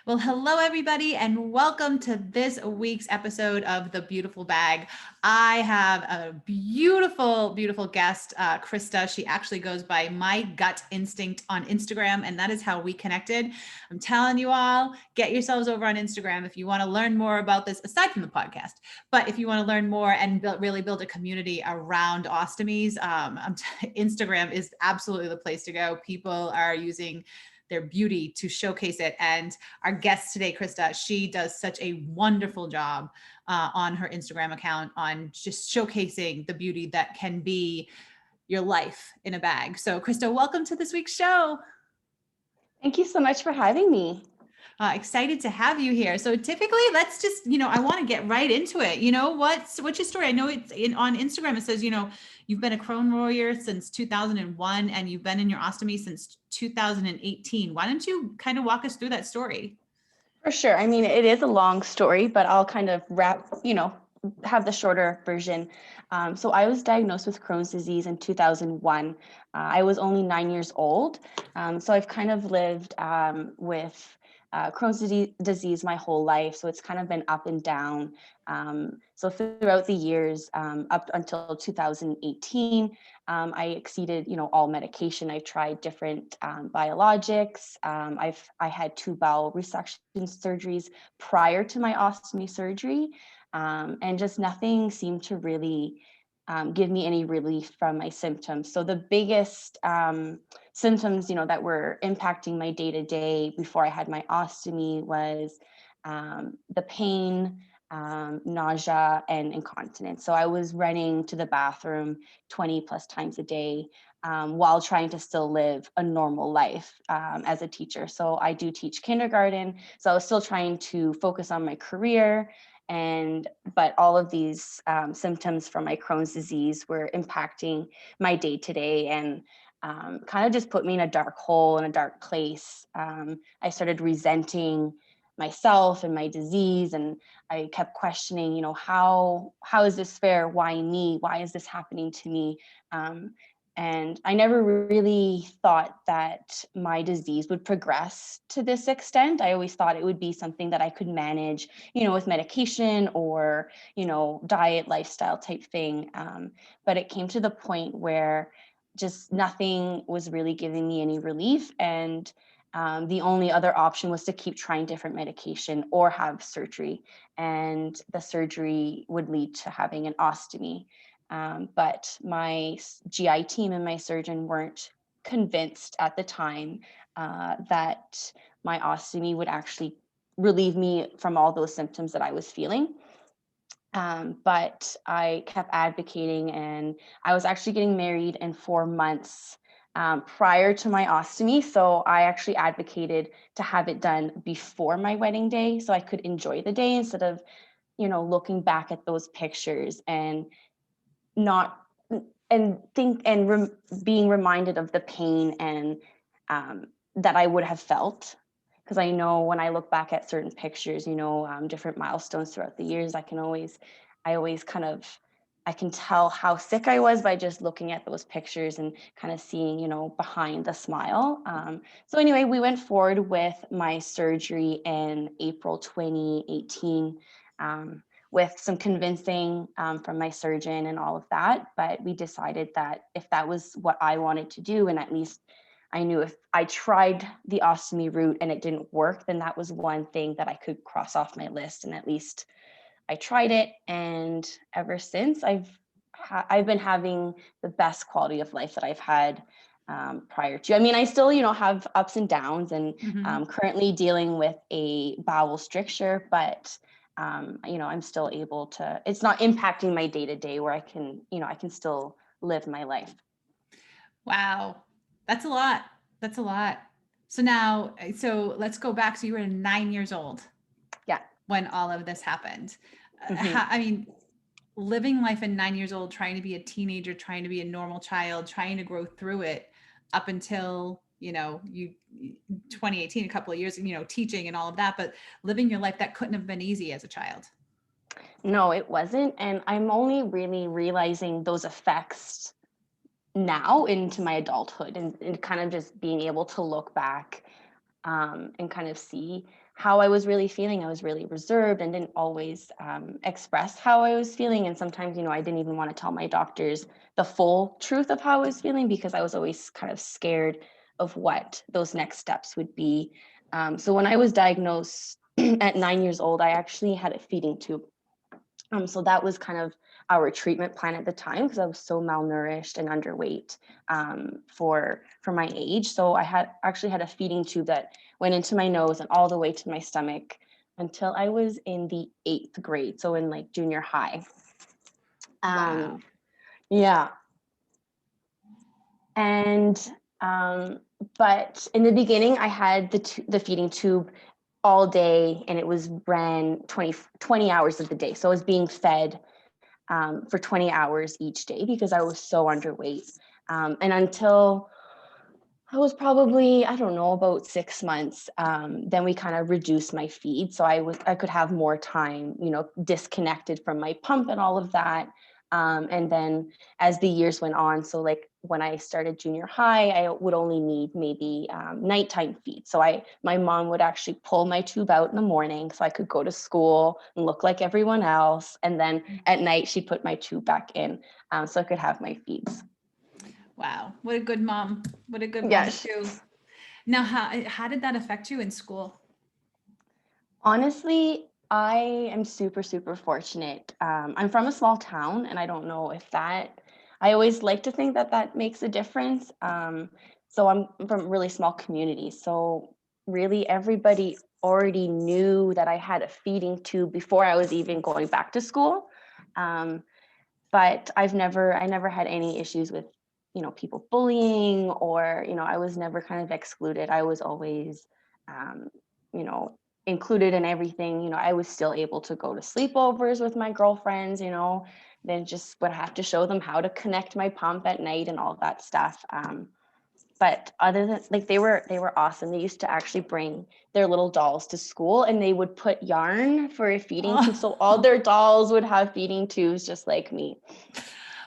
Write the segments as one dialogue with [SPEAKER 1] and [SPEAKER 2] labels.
[SPEAKER 1] Well, hello, everybody, and welcome to this week's episode of The Beautiful Bag. I have a beautiful, beautiful guest, Krista. She actually goes by My Gut Instinct on Instagram, and that is how we connected. I'm telling you all, get yourselves over on Instagram if you want to learn more about this, aside from the podcast. But if you want to learn more and really build a community around ostomies, Instagram is absolutely the place to go. People are using their beauty to showcase it. And our guest today, Krista, she does such a wonderful job on her Instagram account on just showcasing the beauty that can be your life in a bag. So Krista, welcome to this week's show.
[SPEAKER 2] Thank you so much for having me.
[SPEAKER 1] Excited to have you here. So typically, let's just, I want to get right into it. What's your story? I know it's on Instagram. It says, you've been a Crohn warrior since 2001 and you've been in your ostomy since 2018. Why don't you kind of walk us through that story?
[SPEAKER 2] For sure. I mean, it is a long story, but I'll kind of have the shorter version. So I was diagnosed with Crohn's disease in 2001. I was only 9 years old. So I've kind of lived with Crohn's disease my whole life. So it's kind of been up and down. So throughout the years, up until 2018, I exceeded, all medication. I tried different biologics. I had 2 bowel resection surgeries prior to my ostomy surgery, and just nothing seemed to really give me any relief from my symptoms. So the biggest symptoms, that were impacting my day to day before I had my ostomy was the pain, nausea, and incontinence. So I was running to the bathroom 20 plus times a day while trying to still live a normal life as a teacher. So I do teach kindergarten. So I was still trying to focus on my career. But all of these symptoms from my Crohn's disease were impacting my day to day and kind of just put me in a dark hole, in a dark place. I started resenting myself and my disease, and I kept questioning, how is this fair? Why me? Why is this happening to me? And I never really thought that my disease would progress to this extent. I always thought it would be something that I could manage, with medication or, diet, lifestyle type thing. But it came to the point where just nothing was really giving me any relief. And the only other option was to keep trying different medication or have surgery. And the surgery would lead to having an ostomy. But my GI team and my surgeon weren't convinced at the time that my ostomy would actually relieve me from all those symptoms that I was feeling. But I kept advocating, and I was actually getting married in 4 months prior to my ostomy. So I actually advocated to have it done before my wedding day so I could enjoy the day instead of, looking back at those pictures and not being reminded of the pain and that I would have felt. Because I know when I look back at certain pictures, different milestones throughout the years, I can tell how sick I was by just looking at those pictures and kind of seeing, behind the smile. So anyway, we went forward with my surgery in April 2018. With some convincing from my surgeon and all of that. But we decided that if that was what I wanted to do, and at least I knew if I tried the ostomy route and it didn't work, then that was one thing that I could cross off my list. And at least I tried it. And ever since, I've been having the best quality of life that I've had prior to. I mean, I still, have ups and downs, and currently dealing with a bowel stricture, but I'm still able to, it's not impacting my day to day where I can still live my life.
[SPEAKER 1] Wow. That's a lot. That's a lot. So let's go back. So you were 9 years old
[SPEAKER 2] Yeah.
[SPEAKER 1] when all of this happened.
[SPEAKER 2] Mm-hmm.
[SPEAKER 1] I mean, living life at 9 years old, trying to be a teenager, trying to be a normal child, trying to grow through it up until, you 2018, a couple of years, teaching and all of that, but living your life that couldn't have been easy as a child.
[SPEAKER 2] No, it wasn't. And I'm only really realizing those effects now into my adulthood, and kind of just being able to look back and kind of see. how I was really feeling. I was really reserved and didn't always express how I was feeling. And sometimes, I didn't even want to tell my doctors the full truth of how I was feeling because I was always kind of scared of what those next steps would be. So when I was diagnosed at 9 years old, I actually had a feeding tube. So that was kind of our treatment plan at the time because I was so malnourished and underweight for my age. So I had actually had a feeding tube that went into my nose and all the way to my stomach until I was in the 8th grade. So in like junior high.
[SPEAKER 1] Wow.
[SPEAKER 2] Yeah. And but in the beginning, I had the feeding tube all day, and it was ran 20 hours of the day. So I was being fed for 20 hours each day because I was so underweight. And until I was probably, I don't know, about 6 months, then we kind of reduced my feed. So I could have more time, disconnected from my pump and all of that. And then as the years went on, so like when I started junior high, I would only need maybe nighttime feed. So my mom would actually pull my tube out in the morning so I could go to school and look like everyone else. And then at night, she'd put my tube back in so I could have my feeds.
[SPEAKER 1] Wow. What a good mom. What a good mom
[SPEAKER 2] Yes.
[SPEAKER 1] too. Now, how did that affect you in school?
[SPEAKER 2] Honestly, I am super, super fortunate. I'm from a small town, and I don't know if I always like to think that that makes a difference. So I'm from a really small community. So really, everybody already knew that I had a feeding tube before I was even going back to school. Um, but I never had any issues with, people bullying or, I was never kind of excluded. I was always, um, you know, included in everything. I was still able to go to sleepovers with my girlfriends, then just would have to show them how to connect my pump at night and all that stuff. But other than like they were awesome. They used to actually bring their little dolls to school and they would put yarn for a feeding tube. So all
[SPEAKER 1] Oh.
[SPEAKER 2] their dolls would have feeding tubes just like me.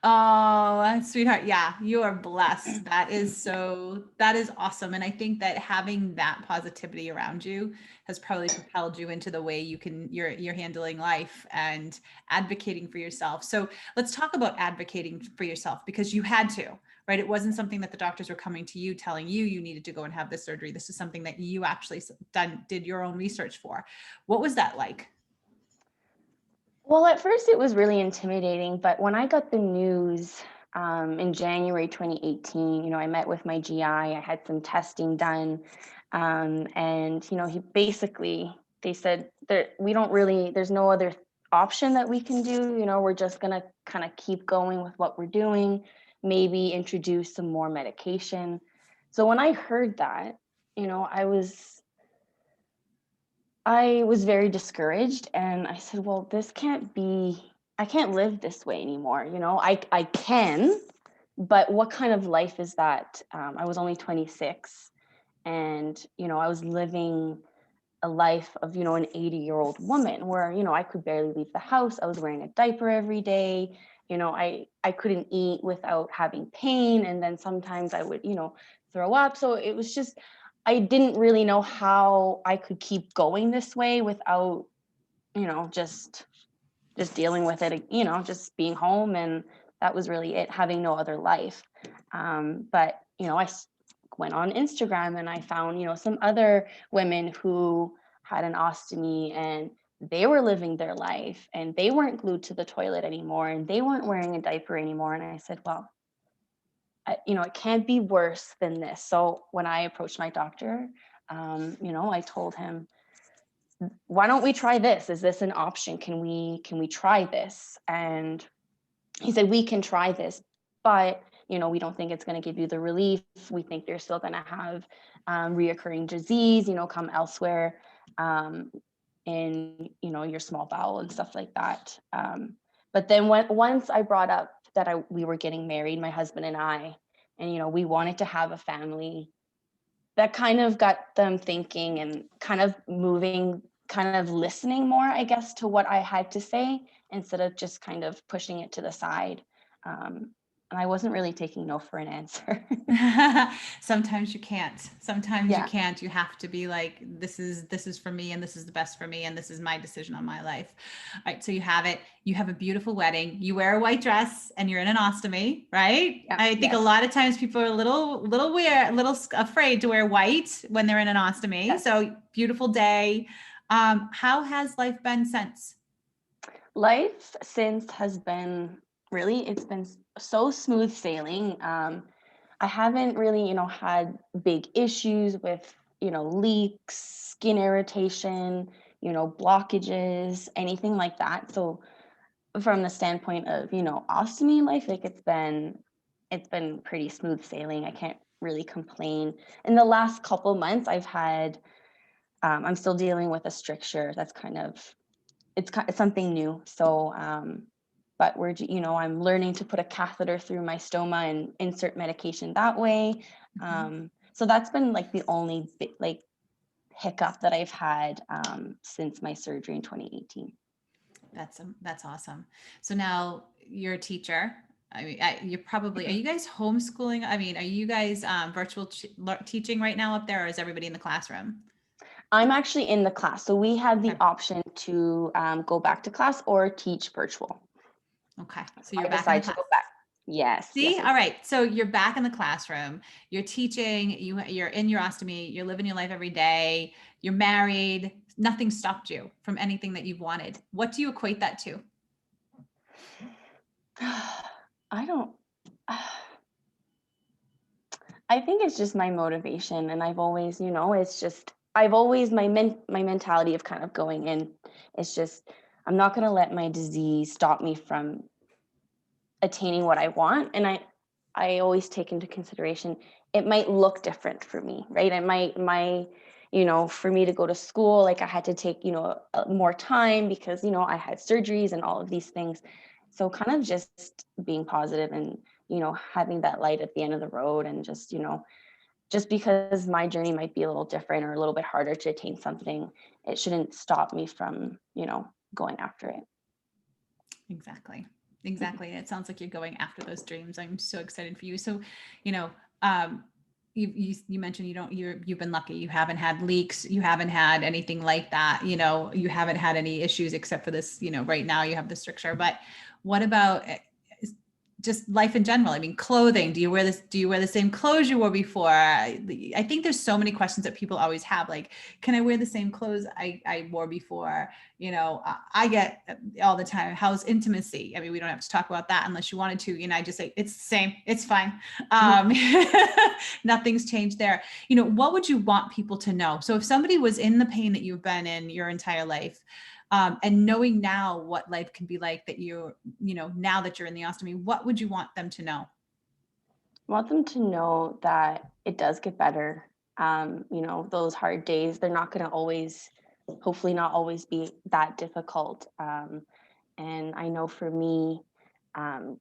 [SPEAKER 1] Oh, sweetheart. Yeah, you are blessed. That is awesome. And I think that having that positivity around you has probably propelled you into the way you're handling life and advocating for yourself. So let's talk about advocating for yourself because you had to, right? It wasn't something that the doctors were coming to you telling you needed to go and have this surgery. This is something that you actually did your own research for. What was that like?
[SPEAKER 2] Well, at first it was really intimidating, but when I got the news in January 2018, I met with my GI, I had some testing done, and they said that there's no other option that we can do. We're just gonna kind of keep going with what we're doing, maybe introduce some more medication. So when I heard that, you know, I was I was very discouraged and I said, well, I can't live this way anymore. I can, but what kind of life is that? I was only 26 and, I was living a life of, an 80-year-old woman where, I could barely leave the house. I was wearing a diaper every day. I couldn't eat without having pain. And then sometimes I would, throw up. So it was just, I didn't really know how I could keep going this way without, just dealing with it, just being home. And that was really it, having no other life. But, went on Instagram and I found, some other women who had an ostomy and they were living their life and they weren't glued to the toilet anymore and they weren't wearing a diaper anymore. And I said, well, it can't be worse than this. So when I approached my doctor, I told him, why don't we try this? Is this an option? Can we try this? And he said, we can try this, but, we don't think it's going to give you the relief. We think you're still going to have reoccurring disease, come elsewhere in, your small bowel and stuff like that. But then once I brought up that we were getting married, my husband and I, and, we wanted to have a family, that kind of got them thinking and kind of moving, kind of listening more, I guess, to what I had to say instead of just kind of pushing it to the side. I wasn't really taking no for an answer.
[SPEAKER 1] Sometimes you can't. Sometimes you
[SPEAKER 2] Yeah.
[SPEAKER 1] can't. You have to be like, this is for me, and this is the best for me, and this is my decision on my life. All right. So you have it. You have a beautiful wedding. You wear a white dress, and you're in an ostomy, right?
[SPEAKER 2] Yeah.
[SPEAKER 1] I think a
[SPEAKER 2] Yes.
[SPEAKER 1] lot of times people are a little weird, a little afraid to wear white when they're in an ostomy.
[SPEAKER 2] Yes.
[SPEAKER 1] So beautiful day. How has life been since?
[SPEAKER 2] Life since has been really, it's been so smooth sailing. I haven't really, had big issues with, leaks, skin irritation, blockages, anything like that. So from the standpoint of, ostomy life, like it's been pretty smooth sailing. I can't really complain. In the last couple months, I'm still dealing with a stricture that's it's something new. So, but I'm learning to put a catheter through my stoma and insert medication that way.
[SPEAKER 1] Mhm.
[SPEAKER 2] So that's been like the only hiccup that I've had since my surgery in 2018.
[SPEAKER 1] That's awesome. So now you're a teacher. I mean, you're probably, are you guys homeschooling? I mean, are you guys virtual teaching right now up there, or is everybody in the classroom?
[SPEAKER 2] I'm actually in the class, so we have the
[SPEAKER 1] Okay.
[SPEAKER 2] option to go back to class or teach virtual.
[SPEAKER 1] Okay. So
[SPEAKER 2] I
[SPEAKER 1] you're back in the
[SPEAKER 2] decide to
[SPEAKER 1] class.
[SPEAKER 2] go back. Yes, yes,
[SPEAKER 1] See?
[SPEAKER 2] yes.
[SPEAKER 1] All right. So you're back in the classroom. You're teaching, you're in your ostomy, you're living your life every day, you're married. Nothing stopped you from anything that you've wanted. What do you equate that to?
[SPEAKER 2] I don't. I think it's just my motivation, and I've always, it's just I've always my mentality of kind of going in. It's just I'm not going to let my disease stop me from attaining what I want, and I always take into consideration it might look different for me, right? It might for me to go to school, like I had to take more time because I had surgeries and all of these things. So kind of just being positive and having that light at the end of the road, and just because my journey might be a little different or a little bit harder to attain something, it shouldn't stop me from, going after it.
[SPEAKER 1] Exactly. Exactly. And it sounds like you're going after those dreams. I'm so excited for you. So, you know, um, you mentioned you've been lucky. You haven't had leaks. You haven't had anything like that. You haven't had any issues except for this, right now you have the stricture. But what about just life in general? I mean, clothing. Do you wear the same clothes you wore before? I think there's so many questions that people always have. Like, can I wear the same clothes I wore before? I get all the time, how's intimacy? I mean, we don't have to talk about that unless you wanted to. I just say it's the same, it's fine. um, Nothing's changed there. What would you want people to know? So if somebody was in the pain that you've been in your entire life, and knowing now what life can be like, that now that you're in the ostomy, what would you want them to know?
[SPEAKER 2] I want them to know that it does get better. Those hard days, they're not going to always, hopefully not always be that difficult. And I know for me, um,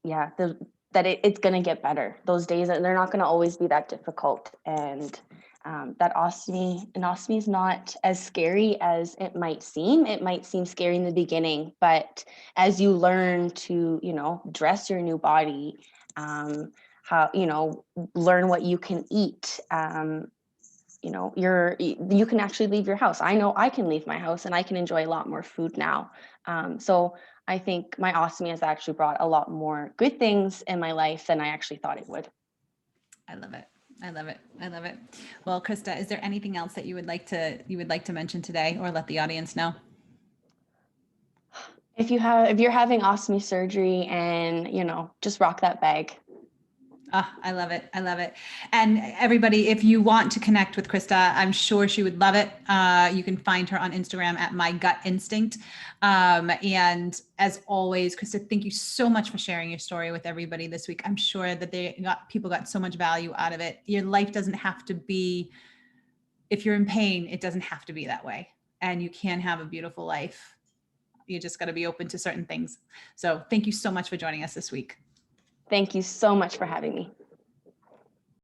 [SPEAKER 2] yeah, that it's going to get better. Those days, they're not going to always be that difficult. And that an ostomy is not as scary as it might seem. It might seem scary in the beginning, but as you learn to, dress your new body, how, learn what you can eat, you can actually leave your house. I know I can leave my house and I can enjoy a lot more food now. So I think my ostomy has actually brought a lot more good things in my life than I actually thought it would.
[SPEAKER 1] I love it. I love it. I love it. Well, Krista, is there anything else that you would like to mention today, or let the audience know?
[SPEAKER 2] If you're having ostomy surgery, and just rock that bag.
[SPEAKER 1] Oh, I love it. I love it. And everybody, if you want to connect with Krista, I'm sure she would love it. You can find her on Instagram at My Gut Instinct. And as always, Krista, thank you so much for sharing your story with everybody this week. I'm sure that people got so much value out of it. Your life doesn't have to be, if you're in pain, it doesn't have to be that way. And you can have a beautiful life. You just got to be open to certain things. So thank you so much for joining us this week.
[SPEAKER 2] Thank you so much for having me.